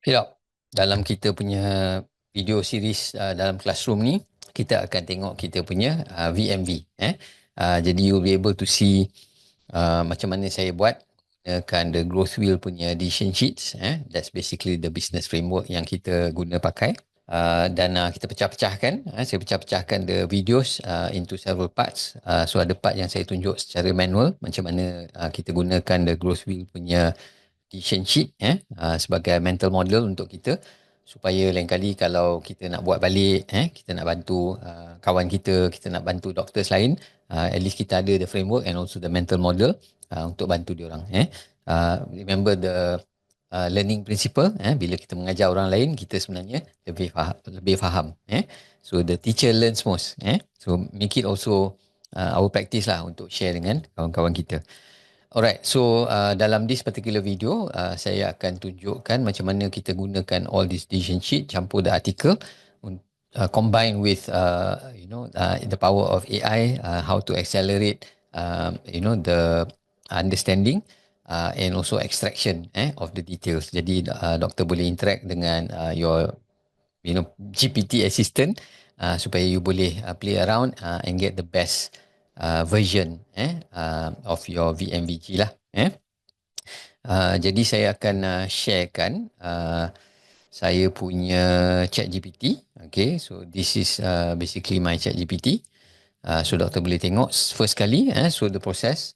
Ya, dalam kita punya video series dalam classroom ni, kita akan tengok kita punya VMV. Jadi you'll be able to see macam mana saya buat gunakan the growth wheel punya decision sheets. That's basically the business framework yang kita guna pakai. Dan kita pecah-pecahkan, saya pecah-pecahkan the videos into several parts. So ada part yang saya tunjuk secara manual macam mana kita gunakan the growth wheel punya decision sheet sebagai mental model untuk kita, supaya lain kali kalau kita nak buat balik, kita nak bantu kawan kita nak bantu doctors lain, at least kita ada the framework and also the mental model untuk bantu dia orang. Remember the learning principle, bila kita mengajar orang lain, kita sebenarnya lebih faham. So the teacher learns most. So make it also our practice lah untuk share dengan kawan-kawan kita. Alright, so dalam this particular video, saya akan tunjukkan macam mana kita gunakan all this decision sheet, campur the article, combine with the power of AI, how to accelerate the understanding and also extraction of the details. Jadi doktor boleh interact dengan your GPT assistant supaya you boleh play around and get the best version of your VMVG lah. Jadi saya akan sharekan saya punya ChatGPT. Okay, so this is basically my ChatGPT. So doktor boleh tengok first kali. So the process,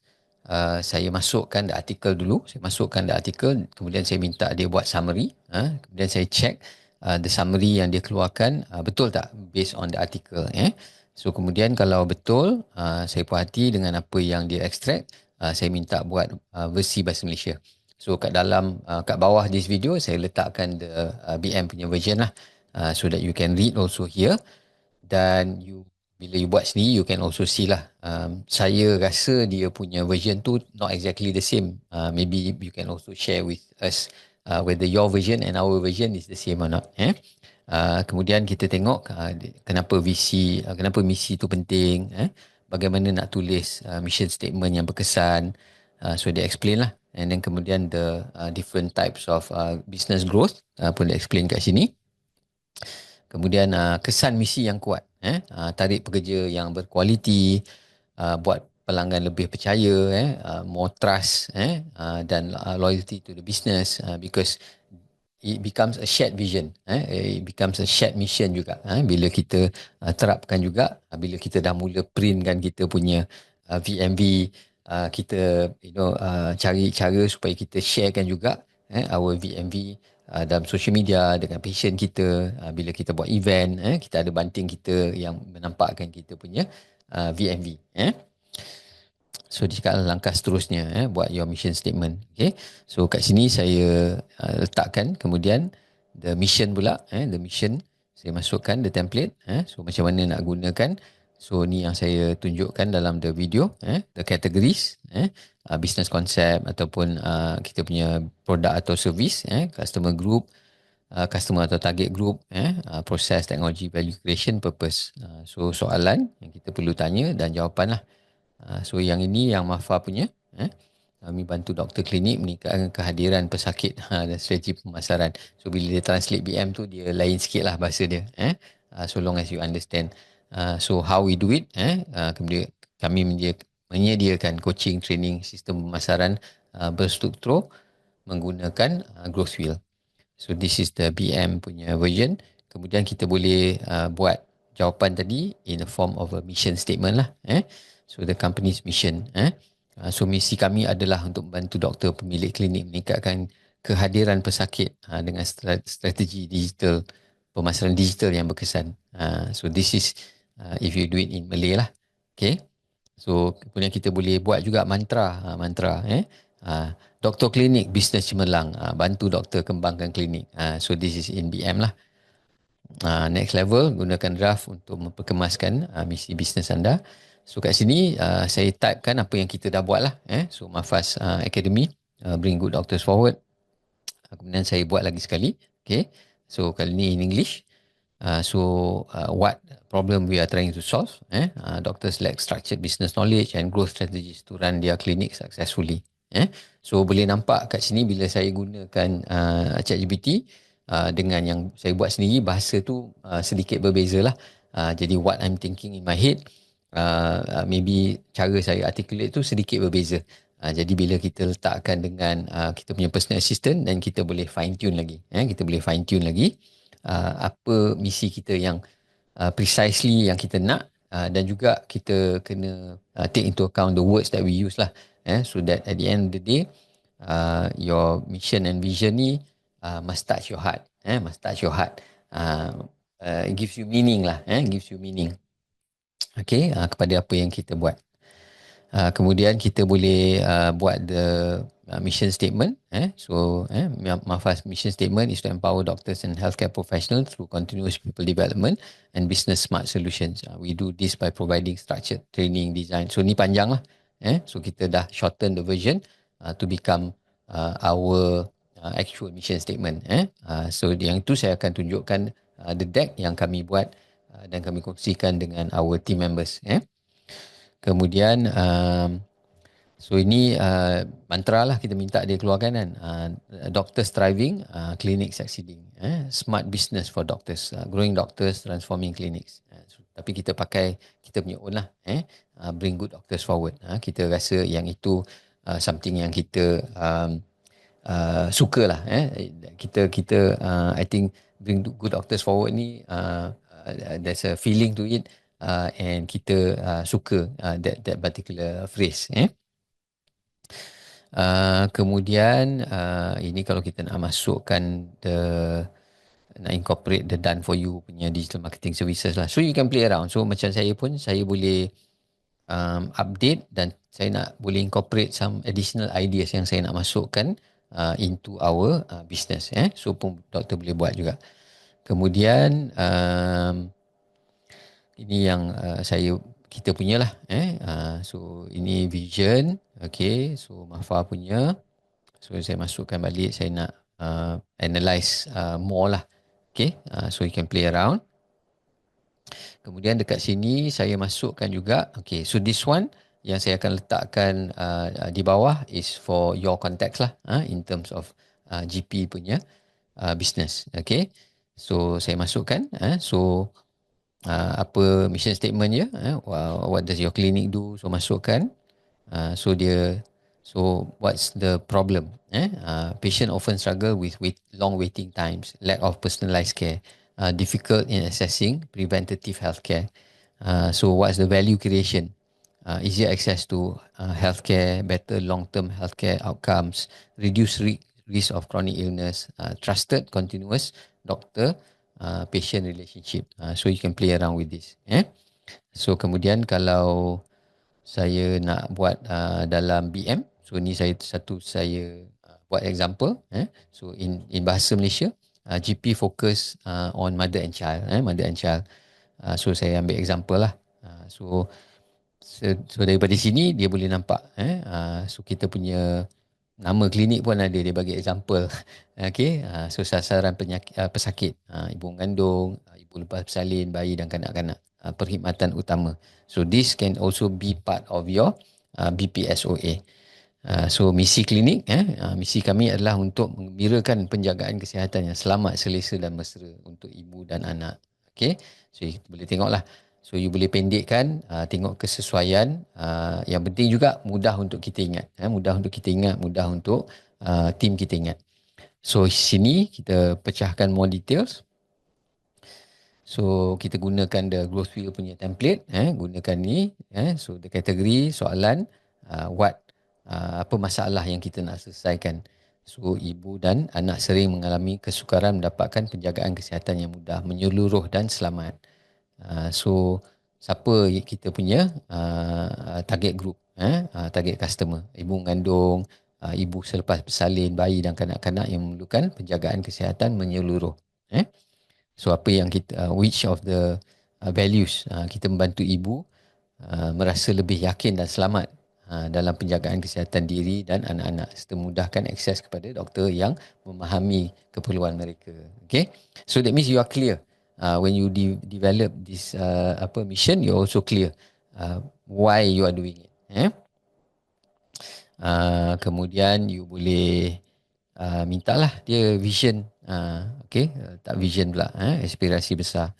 saya masukkan the article dulu. Saya masukkan the article, kemudian saya minta dia buat summary. Kemudian saya check the summary yang dia keluarkan betul tak based on the article. So kemudian kalau betul, saya puas hati dengan apa yang dia extract, saya minta buat versi bahasa Malaysia. So kat dalam, kat bawah this video, saya letakkan the BM punya version lah, so that you can read also here. Dan bila you buat sendiri, you can also see lah. Saya rasa dia punya version tu not exactly the same. Maybe you can also share with us whether your version and our version is the same or not. Kemudian kita tengok kenapa kenapa misi tu penting. Bagaimana nak tulis mission statement yang berkesan. So dia explain lah. And then kemudian the different types of business growth pun dia explain kat sini. Kemudian kesan misi yang kuat, tarik pekerja yang berkualiti, buat pelanggan lebih percaya, more trust, dan loyalty to the business, because it becomes a shared vision, it becomes a shared mission juga, bila kita terapkan juga, bila kita dah mula print kan kita punya VMV, kita cari cara supaya kita sharekan juga our VMV dalam social media dengan passion kita. Bila kita buat event, kita ada banting kita yang menampakkan kita punya VMV. So dia cakap langkah seterusnya, buat your mission statement. Okay. So kat sini saya letakkan, kemudian the mission pula, the mission saya masukkan the template. So macam mana nak gunakan. So ni yang saya tunjukkan dalam the video, the categories, business concept ataupun kita punya produk atau service, customer group, customer atau target group, process, technology, value creation, purpose. So soalan yang kita perlu tanya dan jawapan lah. So yang ini yang Mafa punya, kami bantu doktor klinik meningkatkan kehadiran pesakit dan strategi pemasaran. So bila dia translate BM tu, dia lain sikit lah bahasa dia, so long as you understand. So how we do it, kemudian kami menyediakan coaching, training, sistem pemasaran berstruktur menggunakan growth wheel. So this is the BM punya version. Kemudian kita boleh buat jawapan tadi in the form of a mission statement lah. So the company's mission. So misi kami adalah untuk membantu doktor pemilik klinik meningkatkan kehadiran pesakit dengan strategi digital, pemasaran digital yang berkesan. So this is if you do it in Malay lah. Okay. So kemudian kita boleh buat juga mantra. Doktor klinik bisnes cemerlang, bantu doktor kembangkan klinik. So this is in BM lah. Next level, gunakan draft untuk memperkemaskan misi bisnes anda. So kat sini saya typekan apa yang kita dah buat lah. So Mafaz Academy, bring good doctors forward. Kemudian saya buat lagi sekali. Okay. So kali ni in English. What problem we are trying to solve? Doctors lack structured business knowledge and growth strategies to run their clinic successfully. So boleh nampak kat sini bila saya gunakan ChatGPT, dengan yang saya buat sendiri, bahasa tu sedikit berbeza lah. Jadi what I'm thinking in my head, maybe cara saya articulate tu sedikit berbeza. Jadi bila kita letakkan dengan kita punya personal assistant, dan kita boleh fine tune lagi. Kita boleh fine tune lagi apa misi kita yang precisely yang kita nak, dan juga kita kena take into account the words that we use lah, so that at the end of the day your mission and vision ni must touch your heart, must touch your heart. It gives you meaning lah, gives you meaning, okay, kepada apa yang kita buat. Kemudian kita boleh buat the mission statement. MAFA's mission statement is to empower doctors and healthcare professionals through continuous people development and business smart solutions. We do this by providing structured training, design. So ni panjang lah. So kita dah shorten the version to become our actual mission statement. So yang itu saya akan tunjukkan the deck yang kami buat dan kami kongsikan dengan our team members. Kemudian so ini mantra lah kita minta dia keluarkan kan. Doctors thriving, clinics succeeding. Smart business for doctors, growing doctors, transforming clinics. Tapi kita pakai kita punya own lah. Bring good doctors forward. Kita rasa yang itu something yang kita suka lah. Kita I think bring good doctors forward ni there's a feeling to it. And kita suka that particular phrase. Kemudian ini kalau kita nak masukkan nak incorporate the done for you punya digital marketing services lah. So you can play around. So macam saya pun, saya boleh update, dan saya nak boleh incorporate some additional ideas yang saya nak masukkan into our business. So pun doktor boleh buat juga. Kemudian ini yang kita punya lah. So ini vision. Okay, so MAFA punya. So saya masukkan balik, saya nak analyze more lah. Okay, so you can play around. Kemudian dekat sini saya masukkan juga. Okay, so this one yang saya akan letakkan di bawah is for your context lah, in terms of GP punya business. Okay, so saya masukkan. So apa mission statement dia, what does your clinic do, so masukkan. So what's the problem, patient often struggle with long waiting times, lack of personalized care, difficult in accessing preventative healthcare. So what's the value creation, easier access to healthcare, better long-term healthcare outcomes, reduce risk of chronic illness, trusted continuous doctor patient relationship. So you can play around with this. So kemudian kalau saya nak buat dalam BM, so ni saya buat example. So in bahasa Malaysia, GP focus on mother and child. Mother and child. So saya ambil example lah. So daripada sini dia boleh nampak. So kita punya nama klinik pun ada, dia bagi example. Okay, so sasaran pesakit, ibu mengandung, ibu lepas bersalin, bayi dan kanak-kanak, perkhidmatan utama. So this can also be part of your BPSOA. So misi klinik, misi kami adalah untuk menggembirakan penjagaan kesihatan yang selamat, selesa dan mesra untuk ibu dan anak. Okay, so kita boleh tengoklah. So you boleh pendekkan, tengok kesesuaian. Yang penting juga mudah untuk kita ingat. Mudah untuk kita ingat, mudah untuk tim kita ingat. So sini kita pecahkan more details. So kita gunakan the growth wheel punya template. Gunakan ni. So the kategori soalan, apa masalah yang kita nak selesaikan. So ibu dan anak sering mengalami kesukaran mendapatkan penjagaan kesihatan yang mudah, menyeluruh dan selamat. So siapa kita punya target group, target customer, ibu mengandung, ibu selepas bersalin, bayi dan kanak-kanak yang memerlukan penjagaan kesihatan menyeluruh. So apa yang kita, which of the values kita membantu ibu merasa lebih yakin dan selamat dalam penjagaan kesihatan diri dan anak-anak, serta memudahkan akses kepada doktor yang memahami keperluan mereka. Okay, so that means you are clear. When you develop this mission, you're also clear why you are doing it. Kemudian you boleh mintalah dia vision Okey, tak vision pula, aspirasi besar.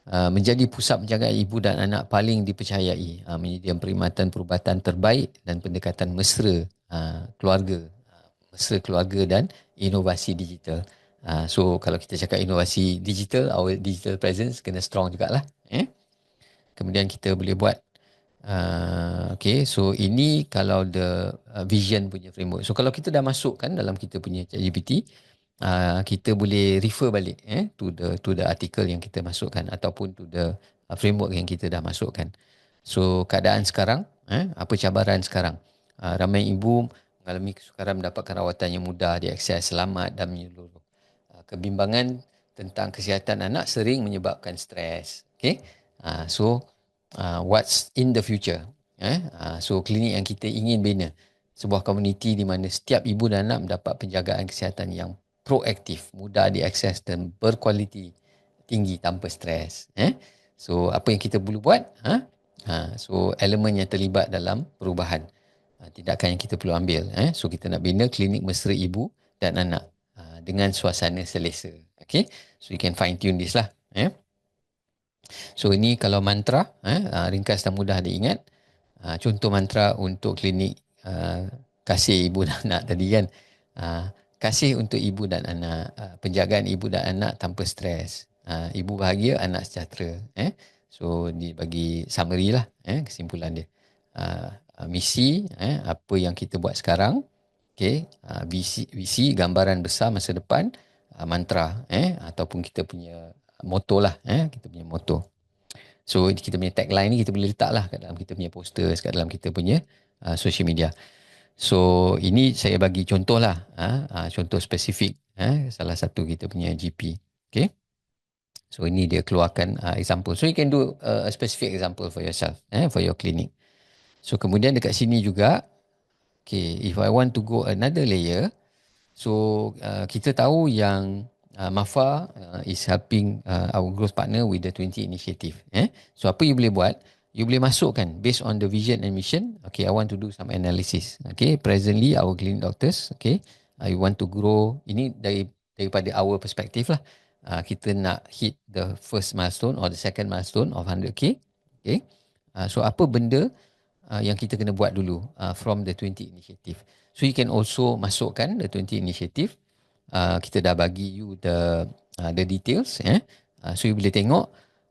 Menjadi pusat penjagaan ibu dan anak paling dipercayai, menyediakan perkhidmatan perubatan terbaik dan pendekatan mesra keluarga, mesra keluarga dan inovasi digital. So kalau kita cakap inovasi digital, our digital presence kena strong jugalah. Kemudian kita boleh buat okay, so ini kalau the vision punya framework. So kalau kita dah masukkan dalam kita punya ChatGPT, kita boleh refer balik to the article yang kita masukkan ataupun to the framework yang kita dah masukkan. So keadaan sekarang, apa cabaran sekarang? Ramai ibu mengalami kesukaran mendapatkan rawatan yang mudah, diakses, selamat dan menyeluruh. Kebimbangan tentang kesihatan anak sering menyebabkan stres. Okay? So what's in the future? So klinik yang kita ingin bina, sebuah komuniti di mana setiap ibu dan anak mendapat penjagaan kesihatan yang proaktif, mudah diakses dan berkualiti tinggi tanpa stres. So apa yang kita perlu buat? So elemen yang terlibat dalam perubahan, tindakan yang kita perlu ambil. So kita nak bina klinik mesra ibu dan anak dengan suasana selesa. Okay, so you can fine tune this lah. So ini kalau mantra, ringkas dan mudah diingat. Contoh mantra untuk klinik kasih ibu dan anak tadi kan. Kasih untuk ibu dan anak, penjagaan ibu dan anak tanpa stres. Ibu bahagia, anak sejahtera. So dibagi summary lah, kesimpulan dia. Misi, apa yang kita buat sekarang. Okay. Visi, gambaran besar masa depan. Mantra, ataupun kita punya motto lah. Kita punya motto. So kita punya tagline ni kita boleh letak lah kat dalam kita punya posters, kat dalam kita punya social media. So ini saya bagi contoh lah, contoh spesifik, salah satu kita punya GP. Okay. So ini dia keluarkan example. So you can do a specific example for yourself, for your clinic. So kemudian dekat sini juga, okay, if I want to go another layer, so kita tahu yang MAFA is helping our growth partner with the 20 initiative. So apa you boleh buat? You boleh masukkan based on the vision and mission. Okay, I want to do some analysis. Okay, presently our clinic doctors, okay, I want to grow. Ini daripada our perspective lah. Kita nak hit the first milestone or the second milestone of 100k. Okay, so apa benda yang kita kena buat dulu from the 20 initiative. So you can also masukkan the 20 initiative. Kita dah bagi you the details. So you boleh tengok.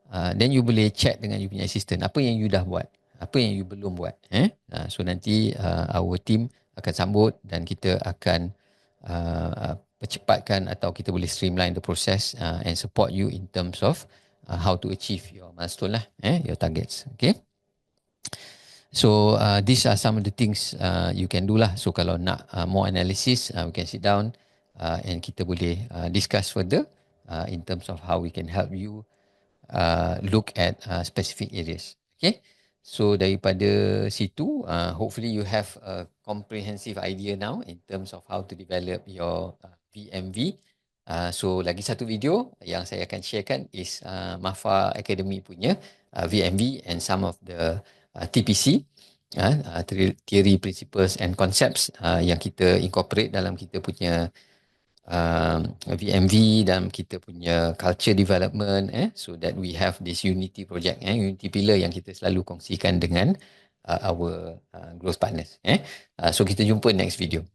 Then you boleh chat dengan you punya assistant. Apa yang you dah buat? Apa yang you belum buat? So nanti our team akan sambut dan kita akan percepatkan atau kita boleh streamline the process and support you in terms of how to achieve your milestone lah, your targets. Okay. So these are some of the things you can do lah. So kalau nak more analysis, we can sit down and kita boleh discuss further in terms of how we can help you look at specific areas. Okay. So daripada situ, hopefully you have a comprehensive idea now in terms of how to develop your VMV. So lagi satu video yang saya akan sharekan is MAFA Academy punya VMV and some of the TPC, theory, principles and concepts yang kita incorporate dalam kita punya VMV dan kita punya culture development, so that we have this unity project, unity pillar yang kita selalu kongsikan dengan our growth partners. So kita jumpa next video.